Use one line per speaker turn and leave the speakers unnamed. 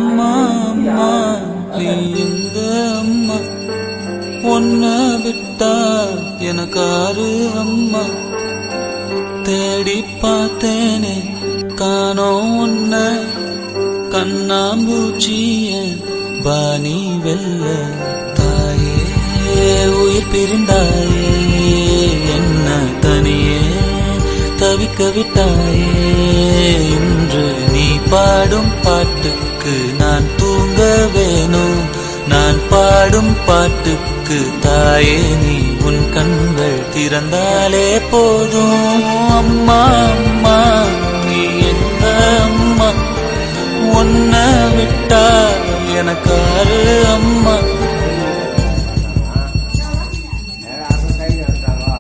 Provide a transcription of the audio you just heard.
அம்மா அம்மா நீ எங்க அம்மா, உன்னை விட்டா எனக்காரு அம்மா. தேடி பார்த்தேனே காணோம் உன்ன, கண்ணாம்பூச்சிய பாணி வெல்ல. தாயே உயிர் பிரிந்தாயே, என்ன தனியே தவிக்க விட்டாயே. இன்று நீ பாடும் பாட்டுக்கு நான் தூங்க வேணும், நான் பாடும் பாட்டுக்கு தாயே நீ உன் கண்கள் திறந்தாலே போதும். அம்மா அம்மா நீ எங்க அம்மா, உன்னை விட்டா எனக்காரு அம்மா.